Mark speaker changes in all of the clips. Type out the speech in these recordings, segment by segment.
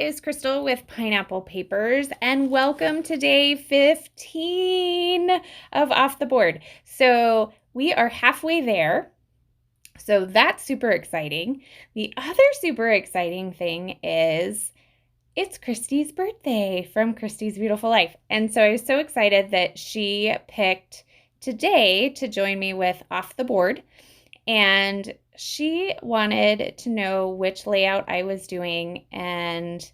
Speaker 1: is Crystal with Pineapple Papers, and welcome to day 15 of Off the Board. So we are halfway there, so that's super exciting. The other super exciting thing is it's Christy's birthday from Christy's Beautiful Life, and so I was so excited that she picked today to join me with Off the Board. And she wanted to know which layout I was doing, and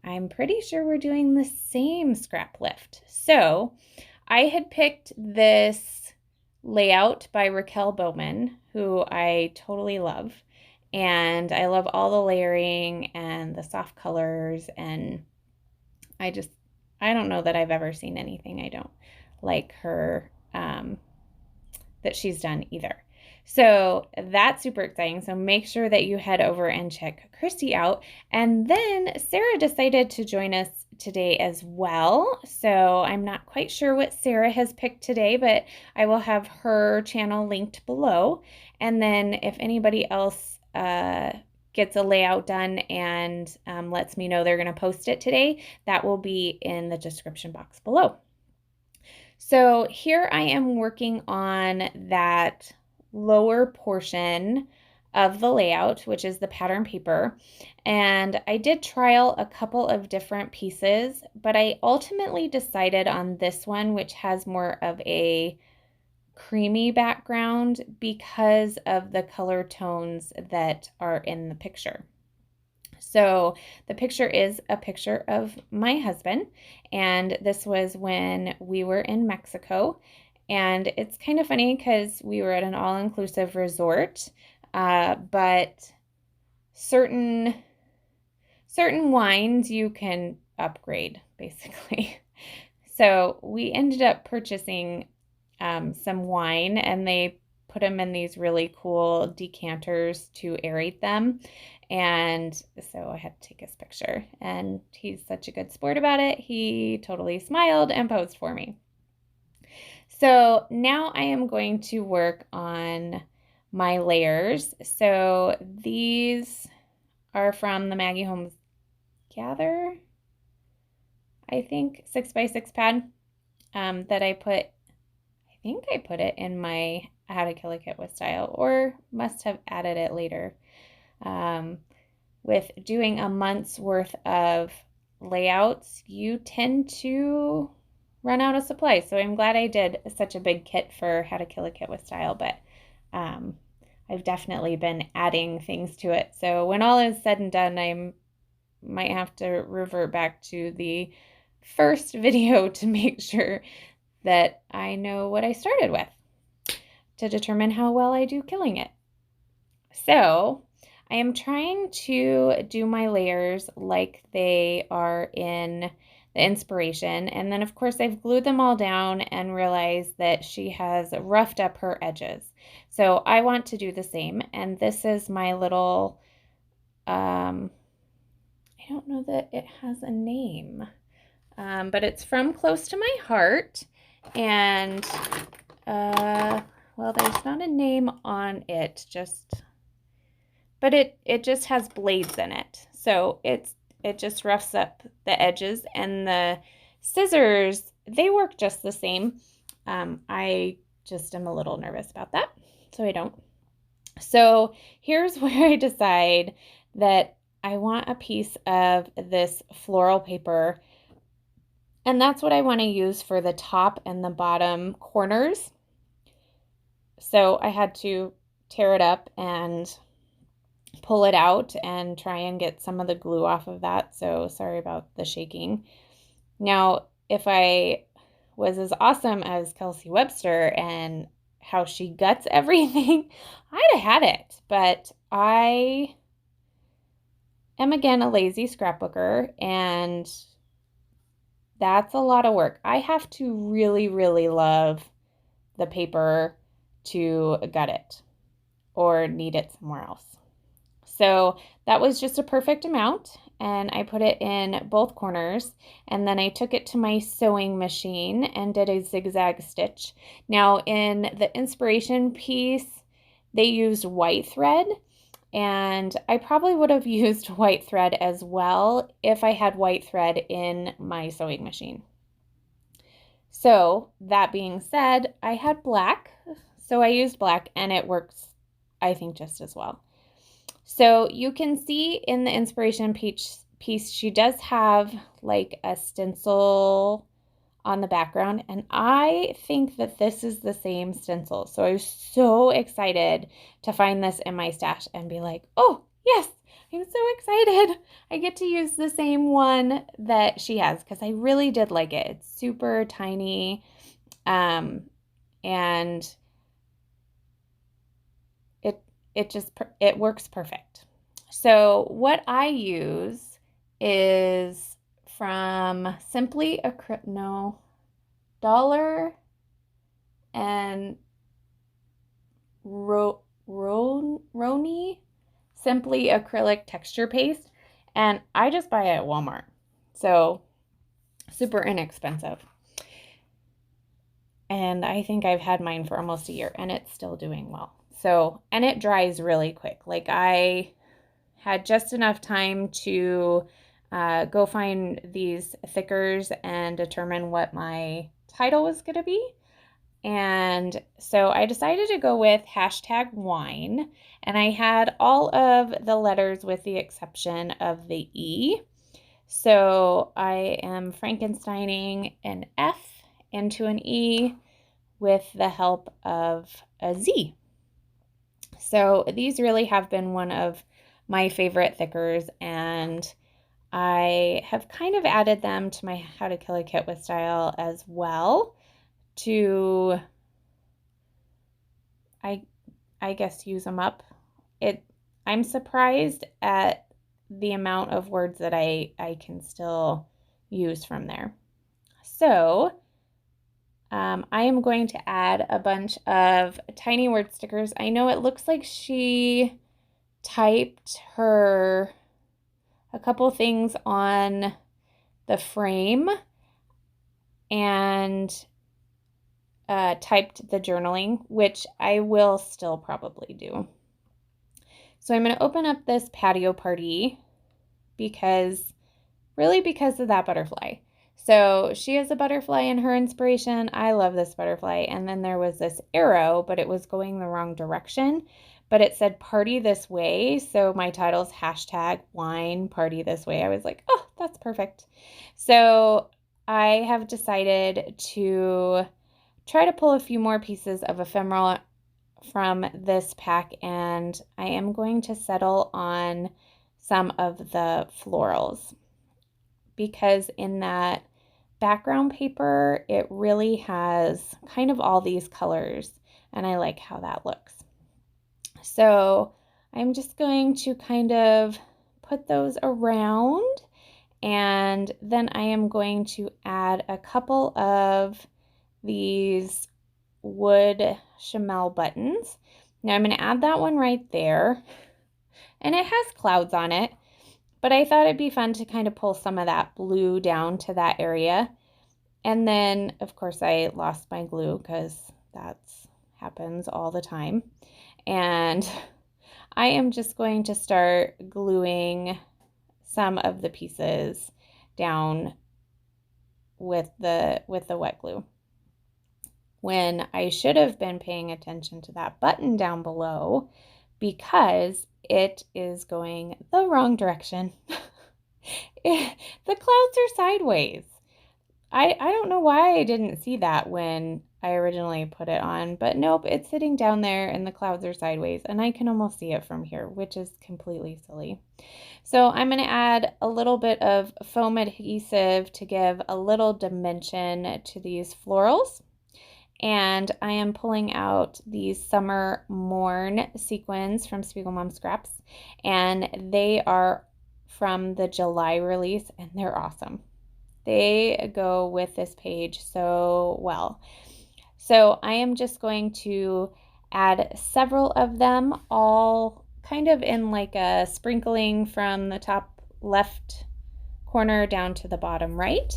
Speaker 1: I'm pretty sure we're doing the same scrap lift. So I had picked this layout by Raquel Bowman, who I totally love. And I love all the layering and the soft colors, and I don't know that I've ever seen anything I don't like her that she's done either. So that's super exciting. So make sure that you head over and check Christy out. And then Sarah decided to join us today as well. So I'm not quite sure what Sarah has picked today, but I will have her channel linked below. And then if anybody else gets a layout done and lets me know they're going to post it today, that will be in the description box below. So here I am working on that lower portion of the layout, which is the pattern paper. And I did trial a couple of different pieces, but I ultimately decided on this one, which has more of a creamy background because of the color tones that are in the picture. So the picture is a picture of my husband, and this was when we were in Mexico. And it's kind of funny because we were at an all-inclusive resort, but certain wines you can upgrade, basically. So we ended up purchasing some wine, and they put them in these really cool decanters to aerate them. And so I had to take his picture, and he's such a good sport about it. He totally smiled and posed for me. So now I am going to work on my layers. So these are from the Maggie Holmes Gather, I think, 6x6 pad that I think I put it in my How to Kill a Kit with Style, or must have added it later. With doing a month's worth of layouts, you tend to run out of supplies. So I'm glad I did such a big kit for How to Kill a Kit with Style, but I've definitely been adding things to it. So when all is said and done, I might have to revert back to the first video to make sure that I know what I started with to determine how well I do killing it. So I am trying to do my layers like they are in the inspiration, and then of course I've glued them all down and realized that she has roughed up her edges. So I want to do the same, and this is my little, I don't know that it has a name, but it's from Close to My Heart, and well, there's not a name on it, but it just has blades in it. So it just roughs up the edges, and the scissors, they work just the same. I just am a little nervous about that, so I don't. So here's where I decide that I want a piece of this floral paper, and that's what I want to use for the top and the bottom corners. So I had to tear it up and pull it out and try and get some of the glue off of that. So sorry about the shaking. Now, if I was as awesome as Kelsey Webster and how she guts everything, I'd have had it. But I am, again, a lazy scrapbooker, and that's a lot of work. I have to really, really love the paper to gut it or need it somewhere else. So that was just a perfect amount, and I put it in both corners, and then I took it to my sewing machine and did a zigzag stitch. Now in the inspiration piece, they used white thread, And I probably would have used white thread as well if I had white thread in my sewing machine. So that being said, I had black, so I used black and it works, I think, just as well. So you can see in the inspiration piece, she does have like a stencil on the background, and I think that this is the same stencil. So I was so excited to find this in my stash and be like, oh yes, I'm so excited. I get to use the same one that she has because I really did like it. It's super tiny, and it works perfect. So what I use is from Dollar and Roni Simply Acrylic Texture Paste, and I just buy it at Walmart. So super inexpensive. And I think I've had mine for almost a year and it's still doing well. So, and it dries really quick. Like I had just enough time to go find these thickers and determine what my title was going to be. And so I decided to go with #wine, and I had all of the letters with the exception of the E. So I am Frankensteining an F into an E with the help of a Z. So these really have been one of my favorite thickers, and I have kind of added them to my How to Kill a Kit with Style as well to, I guess, use them up. I'm surprised at the amount of words that I can still use from there. So I am going to add a bunch of tiny word stickers. I know it looks like she typed a couple things on the frame and typed the journaling, which I will still probably do. So I'm going to open up this patio party because of that butterfly. So she has a butterfly in her inspiration. I love this butterfly. And then there was this arrow, but it was going the wrong direction. But it said party this way. So my title's #wine party this way. I was like, oh, that's perfect. So I have decided to try to pull a few more pieces of ephemeral from this pack, and I am going to settle on some of the florals because in that background paper, it really has kind of all these colors, and I like how that looks. So I'm just going to kind of put those around, and then I am going to add a couple of these wood chamel buttons. Now I'm going to add that one right there, and it has clouds on it, but I thought it'd be fun to kind of pull some of that blue down to that area. And then, of course, I lost my glue because that happens all the time. And I am just going to start gluing some of the pieces down with the wet glue, when I should have been paying attention to that button down below because it is going the wrong direction. The clouds are sideways. I don't know why I didn't see that when I originally put it on, but nope, it's sitting down there and the clouds are sideways, and I can almost see it from here, which is completely silly. So I'm going to add a little bit of foam adhesive to give a little dimension to these florals. And I am pulling out these Summer Morn sequins from Spiegelmom Scraps, and they are from the July release, and they're awesome. They go with this page so well. So I am just going to add several of them, all kind of in like a sprinkling from the top left corner down to the bottom right.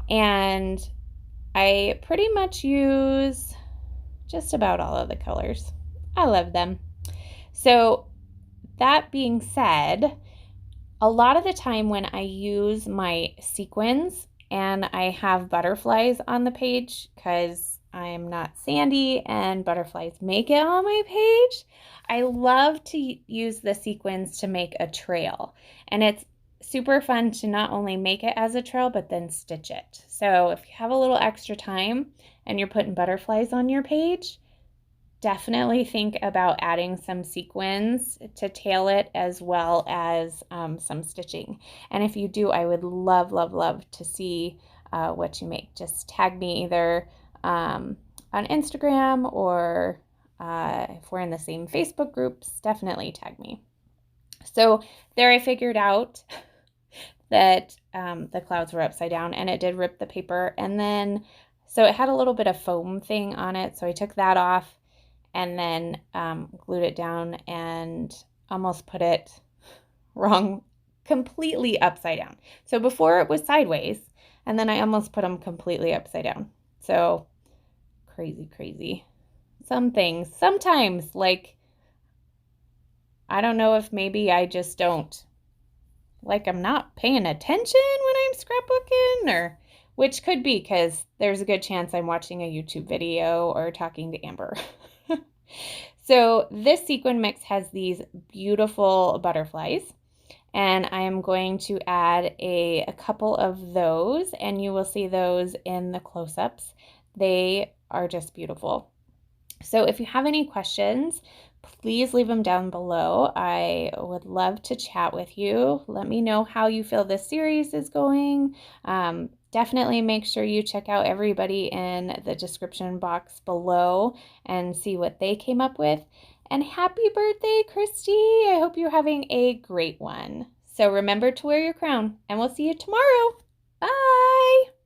Speaker 1: And I pretty much use just about all of the colors. I love them. So that being said, a lot of the time when I use my sequins and I have butterflies on the page, because I'm not sandy and butterflies make it on my page, I love to use the sequins to make a trail. And it's super fun to not only make it as a trail, but then stitch it. So if you have a little extra time and you're putting butterflies on your page, definitely think about adding some sequins to tail it, as well as some stitching. And if you do, I would love, love, love to see what you make. Just tag me either on Instagram, or if we're in the same Facebook groups, definitely tag me. So there I figured out that the clouds were upside down, and it did rip the paper. And then, so it had a little bit of foam thing on it, so I took that off and then glued it down and almost put it wrong, completely upside down. So before it was sideways, and then I almost put them completely upside down. So crazy, crazy. Some things, sometimes, like, I don't know if maybe I just don't, like, I'm not paying attention when I'm scrapbooking, or which could be because there's a good chance I'm watching a YouTube video or talking to Amber. So this sequin mix has these beautiful butterflies, and I am going to add a couple of those, and you will see those in the close-ups. They are just beautiful. So if you have any questions, please leave them down below. I would love to chat with you. Let me know how you feel this series is going. Definitely make sure you check out everybody in the description box below and see what they came up with. And happy birthday, Christy! I hope you're having a great one. So remember to wear your crown, and we'll see you tomorrow. Bye!